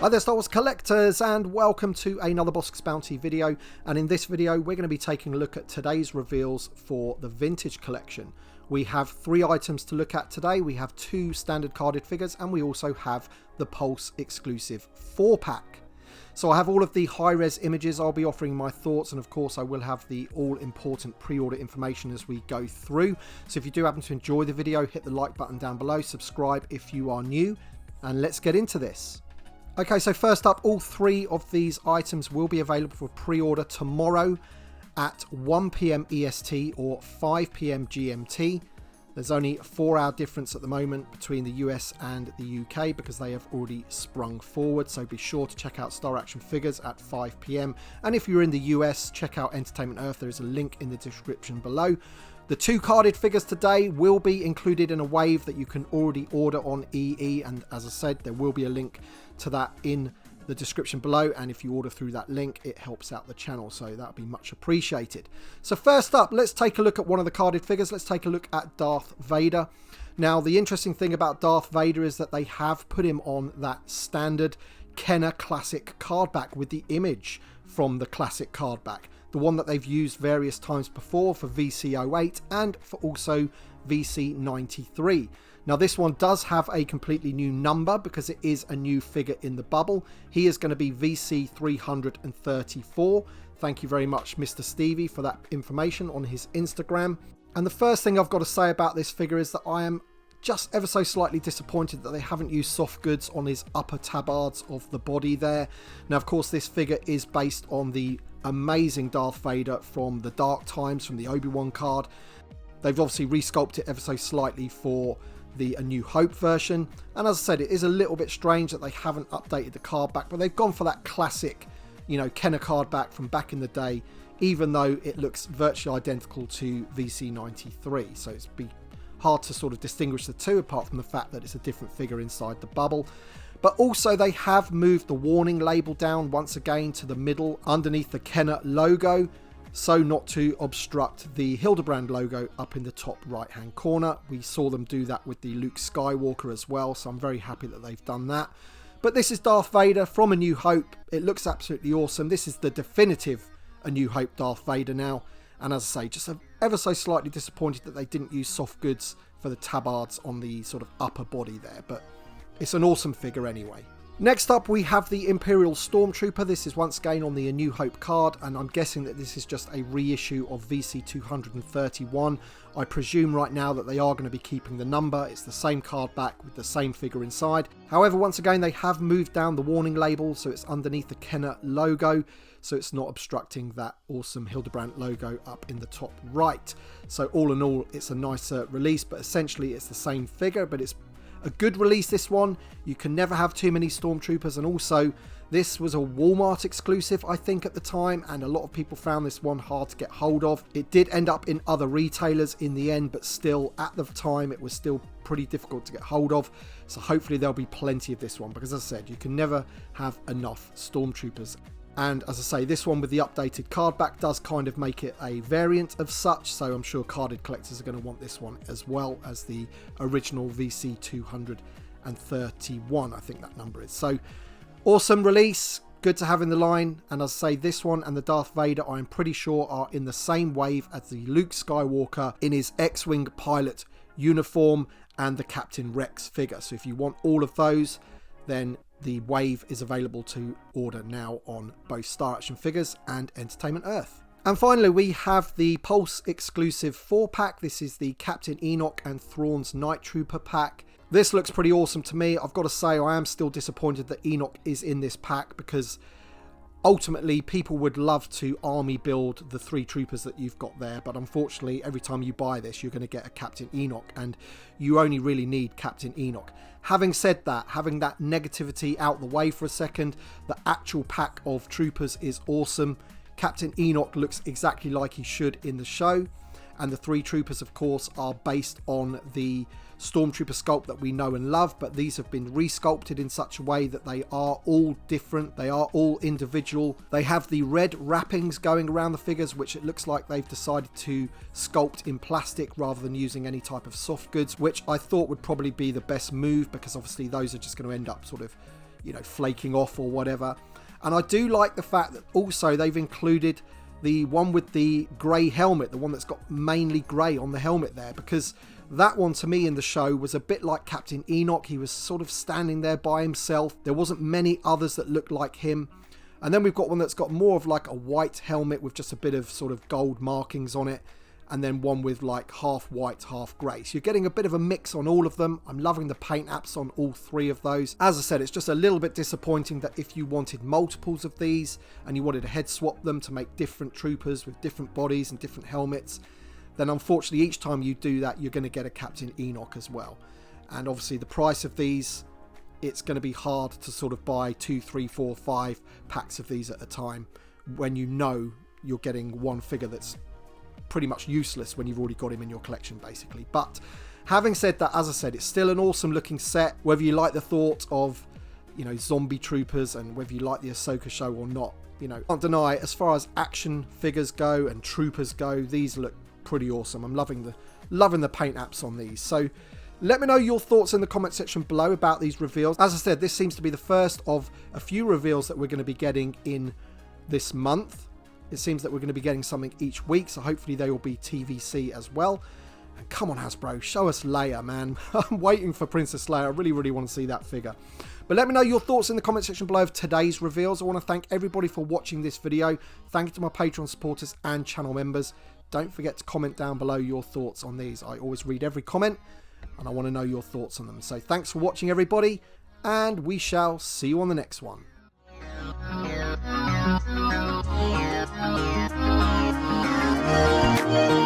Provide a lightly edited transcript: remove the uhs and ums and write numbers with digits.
Hi there Star Wars collectors, and welcome to another Bossk's Bounty video. And in this video we're going to be taking a look at today's reveals for the vintage collection. We have 3 items to look at today. We have 2 standard carded figures, and we also have the Pulse exclusive 4-pack. So I have all of the high-res images. I'll be offering my thoughts, and of course I will have the all-important pre-order information as we go through. So if you do happen to enjoy the video, hit the like button down below, subscribe if you are new, and let's get into this. Okay, so first up, all 3 of these items will be available for pre-order tomorrow at 1 PM EST or 5 PM GMT. There's only a 4-hour difference at the moment between the US and the UK because they have already sprung forward. So be sure to check out Star Action Figures at 5 PM. And if you're in the US, check out Entertainment Earth. There is a link in the description below. The 2 carded figures today will be included in a wave that you can already order on EE. And as I said, there will be a link to that in the description below, and if you order through that link it helps out the channel, so that would be much appreciated. So first up, let's take a look at one of the carded figures. Let's take a look at Darth Vader. Now the interesting thing about Darth Vader is that they have put him on that standard Kenner classic card back with the image from the classic card back, the one that they've used various times before for VC08 and for also VC93. Now this one does have a completely new number because it is a new figure in the bubble. He is going to be VC334. Thank you very much Mr. Stevie for that information on his Instagram. And the first thing I've got to say about this figure is that I am just ever so slightly disappointed that they haven't used soft goods on his upper tabards of the body there. Now of course this figure is based on the amazing Darth Vader from the Dark Times, from the Obi-Wan card. They've obviously resculpted it ever so slightly for the A New Hope version, and as I said, it is a little bit strange that they haven't updated the card back, but they've gone for that classic, you know, Kenner card back from back in the day, even though it looks virtually identical to VC93, so it's be hard to sort of distinguish the two apart from the fact that it's a different figure inside the bubble. But also they have moved the warning label down once again to the middle underneath the Kenner logo, so not to obstruct the Hildebrand logo up in the top right hand corner. We saw them do that with the Luke Skywalker as well, so I'm very happy that they've done that. But this is Darth Vader from A New Hope. It looks absolutely awesome. This is the definitive A New Hope Darth Vader now, and as I say, just ever so slightly disappointed that they didn't use soft goods for the tabards on the sort of upper body there, but it's an awesome figure anyway. Next up we have the Imperial Stormtrooper. This is once again on the A New Hope card, and I'm guessing that this is just a reissue of VC231. I presume right now that they are going to be keeping the number. It's the same card back with the same figure inside. However, once again they have moved down the warning label so it's underneath the Kenner logo, so it's not obstructing that awesome Hildebrand logo up in the top right. So all in all, it's a nicer release, but essentially it's the same figure, but it's a good release, this one. You can never have too many Stormtroopers, and also this was a Walmart exclusive I think at the time, and a lot of people found this one hard to get hold of. It did end up in other retailers in the end, but still at the time it was still pretty difficult to get hold of, so hopefully there'll be plenty of this one, because as I said, you can never have enough Stormtroopers. And as I say, this one with the updated card back does kind of make it a variant of such, so I'm sure carded collectors are going to want this one as well as the original VC231, I think that number is. So awesome release, good to have in the line, and as I say, this one and the Darth Vader I'm pretty sure are in the same wave as the Luke Skywalker in his X-Wing pilot uniform and the Captain Rex figure. So if you want all of those, then the wave is available to order now on both Star Action Figures and Entertainment Earth. And finally we have the Pulse exclusive 4-pack. This is the Captain Enoch and Thrawn's Night Trooper pack. This looks pretty awesome to me. I've got to say I am still disappointed that Enoch is in this pack, because ultimately people would love to army build the 3 troopers that you've got there, but unfortunately every time you buy this you're going to get a Captain Enoch, and you only really need Captain Enoch. Having said that, having that negativity out the way for a second, the actual pack of troopers is awesome. Captain Enoch looks exactly like he should in the show, and the 3 troopers of course are based on the Stormtrooper sculpt that we know and love, but these have been resculpted in such a way that they are all different, they are all individual. They have the red wrappings going around the figures, which it looks like they've decided to sculpt in plastic rather than using any type of soft goods, which I thought would probably be the best move, because obviously those are just going to end up sort of, you know, flaking off or whatever. And I do like the fact that also they've included the one with the grey helmet, the one that's got mainly grey on the helmet there, because that one to me in the show was a bit like Captain Enoch. He was sort of standing there by himself. There wasn't many others that looked like him. And then we've got one that's got more of like a white helmet with just a bit of sort of gold markings on it. And then one with like half white, half grey. So you're getting a bit of a mix on all of them. I'm loving the paint apps on all three of those. As I said, it's just a little bit disappointing that if you wanted multiples of these and you wanted to head swap them to make different troopers with different bodies and different helmets, then unfortunately each time you do that, you're going to get a Captain Enoch as well. And obviously the price of these, it's going to be hard to sort of buy 2, 3, 4, 5 packs of these at a time when you know you're getting one figure that's pretty much useless when you've already got him in your collection basically. But having said that, as I said, it's still an awesome looking set. Whether you like the thought of, you know, zombie troopers and whether you like the Ahsoka show or not, you know, can't deny as far as action figures go and troopers go, these look pretty awesome. I'm loving the paint apps on these. So let me know your thoughts in the comment section below about these reveals. As I said, this seems to be the first of a few reveals that we're going to be getting in this month. It seems that we're going to be getting something each week, so hopefully they will be TVC as well. And come on, Hasbro, show us Leia, man. I'm waiting for Princess Leia. I really, really want to see that figure. But let me know your thoughts in the comment section below of today's reveals. I want to thank everybody for watching this video. Thank you to my Patreon supporters and channel members. Don't forget to comment down below your thoughts on these. I always read every comment, and I want to know your thoughts on them. So thanks for watching, everybody, and we shall see you on the next one. Yeah.